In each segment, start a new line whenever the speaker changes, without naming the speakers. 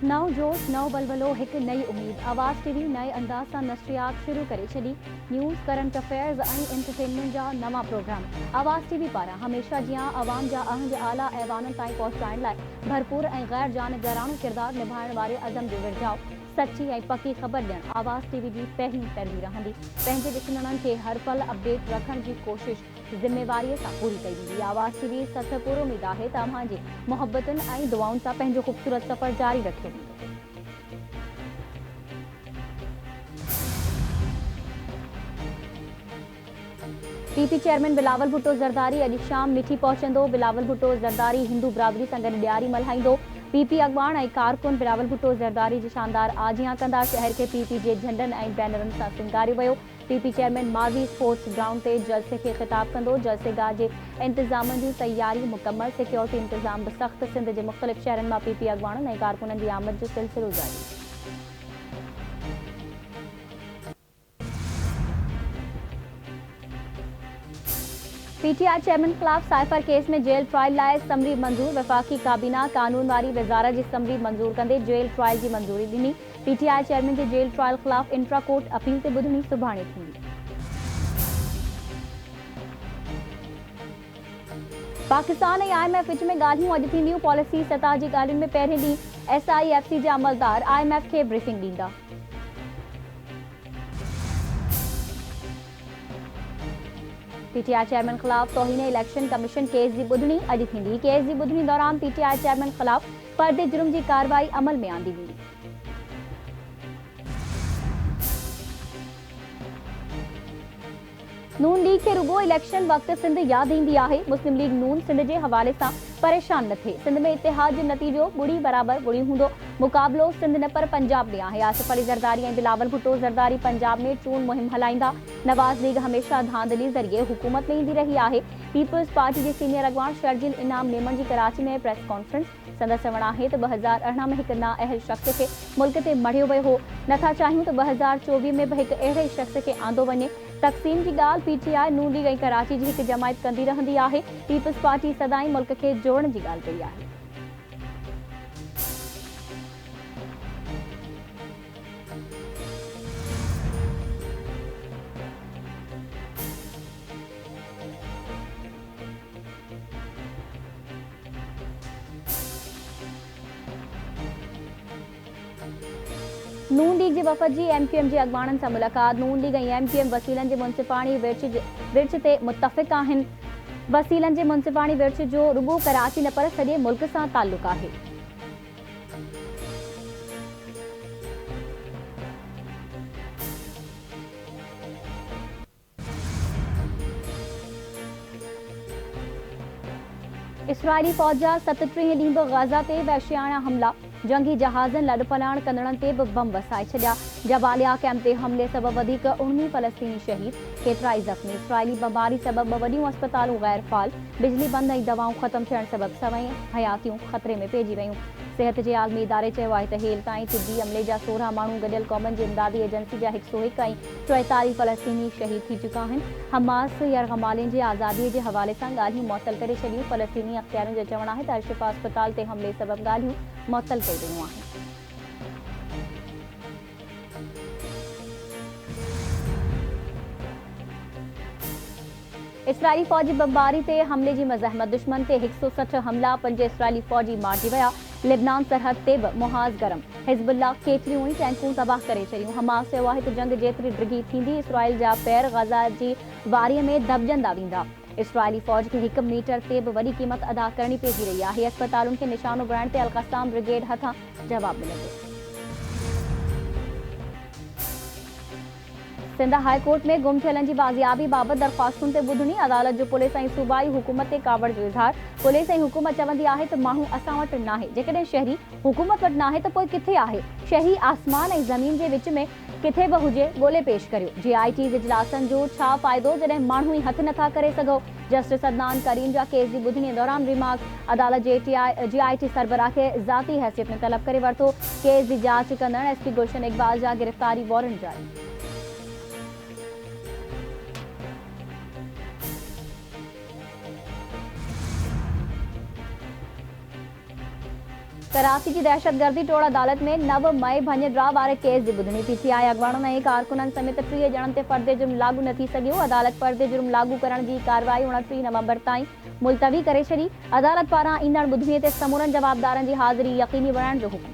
नव जोश नव बलबलो एक नई उम्मीद। आवाज़ टीवी नए अंदाज सां नशरियात शुरू करे छॾी। न्यूज़, करंट अफेयर्स ऐं एंटरटेनमेंट जा नवा प्रोग्राम आवाज़ टीवी पारां हमेशह जियां आवाम जा अहंज आला ऐवाननि ताईं पहुचाइण लाइ भरपूर ऐं गैर जानिबदाराणो किरदार निभाइण वारे अज़म जो विरजाओ सची ऐं पकी ख़बर ॾियण आवाज़ टीवी जी पहिरीं तरजीह रहंदी। पंहिंजे ॾिसंदड़नि खे हर पल अपडेट रखण जी कोशिश ज़िम्मेवारीअ सां पूरी कई वेंदी। आवाज़ टीवी सथ पूरो उम्मीद आहे त अव्हांजी मोहब्बतुनि ऐं दुआउनि सां पंहिंजो ख़ूबसूरत सफ़र जारी रखियो वेंदो। पीपी चेयरमैन बिलावल भुट्टो ज़रदारी अॼु शाम मिठी पहुचंदो। बिलावल भुट्टो ज़रदारी हिंदू बिरादरी सां गॾु ॾियारी मल्हाईंदो। पीपी अॻवान ऐं कारकुन बिलावल भुट्टो ज़रदारी जी शानदार आजियां कंदा। शहर खे पीपी जे झंडनि ऐं बैनरनि सां सिंगारियो वियो। PP chairman Mavi sports ground ते जलसे खे ख़िताब कंदो। जलसे गाह जे इंतज़ामनि जूं तयारी मुकमल, सिक्योरिटी इंतज़ाम बि सख़्त। सिंध जे मुख़्तलिफ़ शहरनि मां पीपी अॻवाननि ऐं कारकुननि जी आमद जो सिलसिलो जारी। पीटीआई चेयरमैन ख़िलाफ़ साइफर केस में जेल ट्रायल लाइ समरी मंज़ूर। वफ़ाक़ी काबीना कानून वारी वज़ारत जी समरी मंज़ूर कंदे जेल ट्रायल जी मंज़ूरी ॾिनी। पीटीआई चेयरमैन जे जेल ट्रायल ख़िलाफ़ इंट्रा कोर्ट अपील ते ॿुधणी सुभाणे थींदी। पाकिस्तान ऐं IMF विच में ॻाल्हियूं अॼु थींदियूं। पॉलिसी सतह जी ॻाल्हियुनि में पहिरें ॾींहुं SIFC जा अमलदार IMF खे ब्रीफिंग ॾींदा। पीटीआई चेयरमैन ख़िलाफ़ तौहीन इलेक्शन कमीशन केस जी ॿुधणी अॼु थींदी। केस जी ॿुधणी दौरान पीटीआई चेयरमैन ख़िलाफ़ फ़र्द जुर्म जी कार्रवाई अमल में आंदी वेंदी। नून लीग खे रुगो इलेक्शन वक़्त सिंध याद ईंदी आहे। मुस्लिम लीग नून सिंध जे हवाले सां परेशान न थिए। सिंध में इतिहाद जो नतीजो ॿुड़ी बराबर ॿुड़ी हूंदो। मुक़ाबलो सिंध न पर पंजाब में आहे। आसिफ अली ज़रदारी ऐं बिलावल भुट्टो ज़रदारी पंजाब में चूंड मुहिम हलाईंदा। नवाज़ लीग हमेशह धांधली ज़रिए हुकूमत में ईंदी रही आहे। पीपल्स पार्टी जे सीनियर अॻवान शर्जील इनाम मेमन जी कराची में प्रेस कॉन्फ्रेंस। संदसि चवणु आहे त 2018 में हिकु नाअहल शख़्स खे मुल्क ते मढ़ियो वियो हो। नथा चाहियूं त 2024 में बि हिकु अहिड़े शख़्स खे आंदो वञे। तक़सीम जी ॻाल्हि पीटीआई नून लीग ऐं कराची जी हिकु जमायत कंदी रहंदी आहे। पीपल्स पार्टी सदाईं मुल्क खे जोड़ण जी ॻाल्हि कई आहे। नून लीग जे वफ़द जी MQM जे अॻवाननि सां मुलाक़ात। नून लीग ऐं MQM वसीलनि जे मुंसिफ़ाणी विर्छ ते मुतफ़िक़ आहिनि। वसीलनि जे मुंसिफ़ाणी विर्छ जो रुगो कराची न पर सॼे मुल्क सां ताल्लुक़ आहे। इसराइली फ़ौज जा 37 ॾींहं बि गाज़ा ते वहशियाना हमला। जंगी जहाज़नि लॾपलाण कंदड़नि ते बि बम वसाए छॾिया। जबालिया कैंप ते हमले सबबि वधीक 19 फ़लस्तीनी शहीद, केतिराई ज़ख़्मी। इसराइली बमबारी सबबि वॾियूं अस्पतालूं गैर फ़ाल। बिजली बंदि ऐं दवाऊं ख़त्म थियण सबबि सवई हयातियूं ख़तरे में पइजी वयूं। सिहत जे आलमी इदारे चयो आहे त हेल ताईं तिबी अमले जा 16 माण्हू गॾियल क़ौमनि जी इमदादी एजेंसी जा 101 ऐं 44 फ़लस्तीनी शहीद थी चुका आहिनि। हमास यरगमालिन जे आज़ादीअ जे हवाले सां ॻाल्हियूं मुअतल करे छॾियूं। फ़लस्तीनी अख़्तियारनि जो चवणु आहे त अल-शिफ़ा अस्पताल ते हमले सबबि ॻाल्हियूं मुअतल कई वयूं आहिनि। इसराइली फ़ौजी बमबारी ते हमले जी मज़ाहमत। दुश्मन ते 160 हमला, 5 इसराइली फ़ौजी मारिजी विया। लिबनान सरहद ते बि मुहाज़ गरम। हिज़्बुल्लाह केतिरियूं ई टैंकूं तबाह करे छॾियूं। हमास चयो आहे त जंग जेतिरी डिघी थींदी, इसराइल जा पैर गज़ा जी वारीअ में दॿजंदा वेंदा। इसराइली फ़ौज खे 1 मीटर ते बि वॾी क़ीमत अदा करणी पइजी रही आहे। अस्पतालुनि खे निशानो बणाइण ते अल-क़स्साम ब्रिगेड हथां जवाब मिलंदो। सिंध हाई कोर्ट में गुम थियलनि जी बाज़ियाबी बाबति दरख़्वास्तुनि ते ॿुधणी। अदालत जो पुलिस ऐं सूबाई हुकूमत ते कावड़ जो इज़हार। पुलिस ऐं हुकूमत चवंदी आहे त माण्हू असां वटि नाहे। जेकॾहिं शहरी हुकूमत वटि नाहे त पोइ किथे आहे? शहरी आसमान ऐं ज़मीन जे विच में किथे बि हुजे, ॻोल्हे पेश करियो। GITs इजलासनि जो छा फ़ाइदो जॾहिं माण्हू ई हथु नथा करे सघो। जस्टिस अदनान करीम जा केस जी ॿुधणीअ दौरान रिमार्क। अदालत GIT सरबराह खे ज़ाती हैसियत में तलब करे वरितो। केस जी जांच कंदड़ SP गुलशन इक़बाल जा गिरफ़्तारी वारंट जारी। कराची की दहशतगर्दी टोड़ अदालत में 9 मई भञिड़ा वारे केस जी ॿुधणी। पीटीआई अॻवाननि ऐं कारकुननि समेत 30 ॼणनि ते फ़र्दे जुर्म लागू न थी सघियो। अदालत फ़र्दे जुर्म लागू करण जी कार्रवाई 29 नवंबर ताईं मुलतवी करे छॾी। अदालत पारां ईंदड़ ॿुधणीअ ते समूरनि जवाबदारनि जी हाज़िरी यक़ीनी बणाइण जो हुकुम।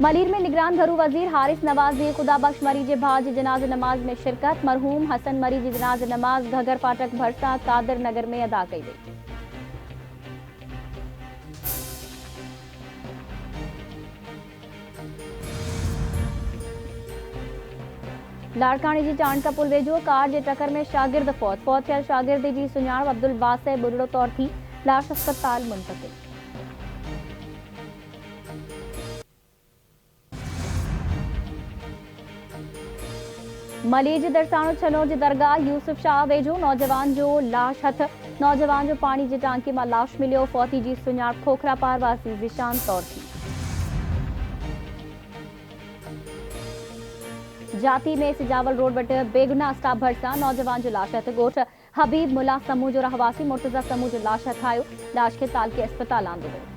मलीर में निगरान घरू वज़ीर हारिस नवाज़ जी खुदाबख्श मरी जे भाउ जी जनाज़ नमाज़ में शिरकत। मरहूम हसन मरी जी जनाज़ नमाज़ घगर फाटक भरिसां कादिर नगर में अदा कई वई। लाड़कानी जी चाणका पुल वेझो कार जे टकर में शागिर्द फौत थियल शागिर्द जी सुञाण अब्दुल बासे बुढ़ड़ो तौर थी। लाश अस्पताल मुंतकिल। मलीर जी दरसाणो छनो जी दरगाह यूसुफ शाह वेझो नौजवान जो लाश हथ। नौजवान जो पानी जी टांकी में लाश मिलियो। फौती जी सुञाण खोखरा पारवासी ज़िशान तौर थी। जाती में सिजावल रोड वटि बेगुनाह स्टाफ भरिसां नौजवान जो लाश हथ। ॻोठ हबीब मुला समूह जो रहवासी मुर्तज़ा समूह जो लाश हथ आयो। लाश खे तालके अस्पताल आंदो वियो।